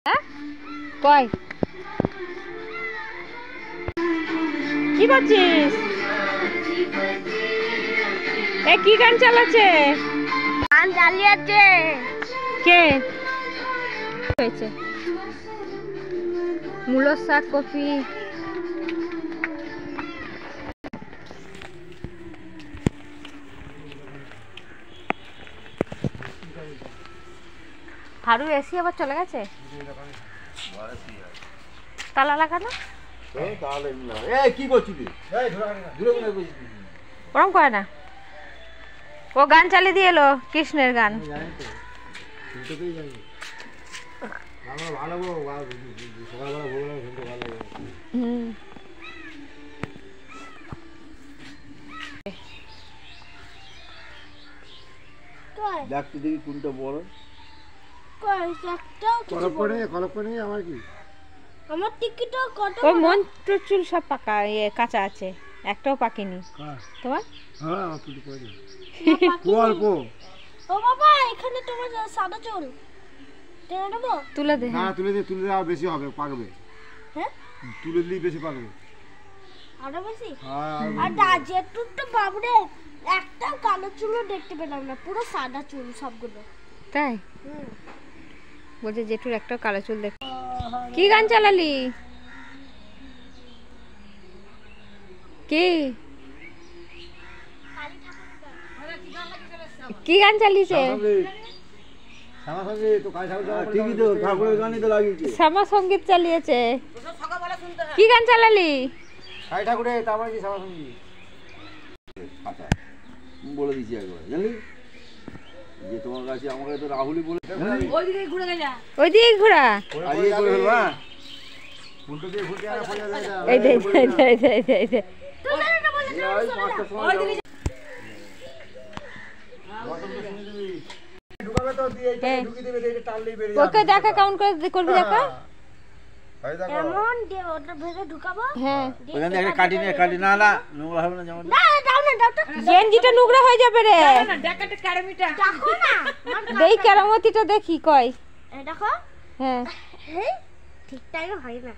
হ্যাঁ কই কি করছিস? এ কি গান চালাচ্ছে? গান চালিয়েছে। কে হয়েছে? মূলো শাক কপি হারু এসি আবার চলে গেছে। তালা লাগানো কি করছিস? ওরম করে না, ও গান চালিয়ে দিয়ে এলো কৃষ্ণের গান। দেখতে দেখি কোনটা বড়। আমার টিকিটও কত ওর মন চুল সব পাকা কাঁচা আছে, একটাও পাকেনি। তোমার ও বাবা এখানে তোমার সাদা চুল টেনে নেবো। তুলে দে। না তুলে দাও, বেশি হবে, পাকবে। হ্যাঁ তুলে দিলেই বেশি পাকবে। আরো বেশি। আর দাজি একটু তো বাবুরে একটা কালো চুলও দেখতে পেলাম না, পুরো সাদা চুল সবগুলো। তাই বলছে জেঠুর একটাও কালো চুল দেখ। কি গান চালালি? কি কি গান চালিয়েছে? শ্যামা সঙ্গীত চালিয়েছে। কি গান চালালি? বলে দিচ্ছি একবার, জানলি যে তোমার কাছে আমাকে তো রাহুলই বলে ওইদিকে ঘোরা। এই দে ওকে দেখা কাউন্ট করে করবি, দেখা এমন দিয়ে ওটা ভেতরে ঢুকাবো। হ্যাঁ ওখানে একটা কাটি না না নোংরা হবে না যেমন। না দাও না দাও তো। গেঞ্জিটা নোংরা হয়ে যাবে রে। দেখো না দেই কেরামতিটা দেখি কই। এই দেখো। হ্যাঁ এই ঠিক টাইমে হয় না।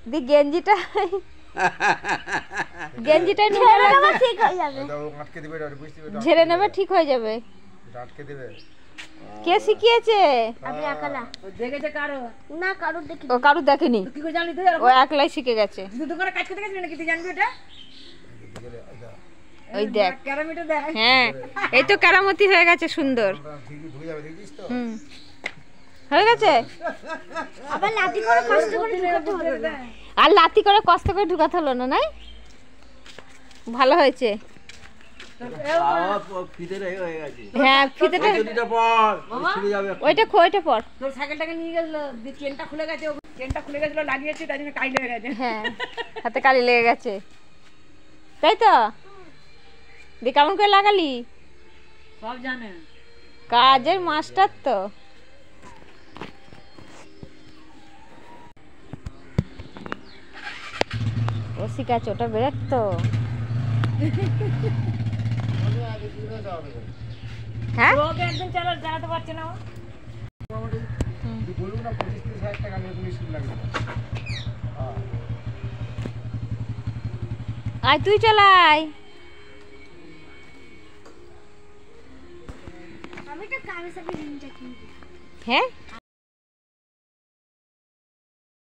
দি গেঞ্জিটা নোংরা লাগবে, ঠিক হয়ে যাবে। আটকে দিবে, বুঝতে পারবে, ঝেড়ে নেবে, ঠিক হয়ে যাবে। আটকে দিবে। কে শিখিয়েছে? আমি একালা দেখেছে কারো না, কারো দেখি ও কারু দেখেনি, কি করে জানলি তুই? ও একলাই শিখে গেছে। তুই দোকানে কাজ করতে গেছিস নাকি, তুই জানবি এটা? ওই দেখ, ক্যারামিটা দেখ। হ্যাঁ এই তো কেরামতি হয়ে গেছে, সুন্দর। ঠিকই ধুয়ে যাবে, দেখিস তো। হয়ে গেছে। আবার লাঠি করে কষ্ট করে ঢুকাতে হলো না। আর লাথি করে কষ্ট করে ঢুকাতে হলো না, নাই ভালো হয়েছে। হ্যাঁ ফিতেটা ওইটা ওইটা পর। তোর সাইকেলটাকে নিয়ে গেছিল, চেনটা খুলে গেছে, চেনটা খুলে গেছিল, লাগিয়েছি, তাই জন্য কাইল হয়ে গেছে। হ্যাঁ হাতে কালি লেগে গেছে, তাই তো। দি কেমন করে লাগালি? সব জানে, কাজের মাস্টার তো। ও শিখাচ্ছে, ওটা বেরেক তো। হ্যাঁ ওকে একদম চালাতে পারছে না। আয় তুই চালাই। আমি তো কারোর সাথে রিংটা কিনবো। হ্যাঁ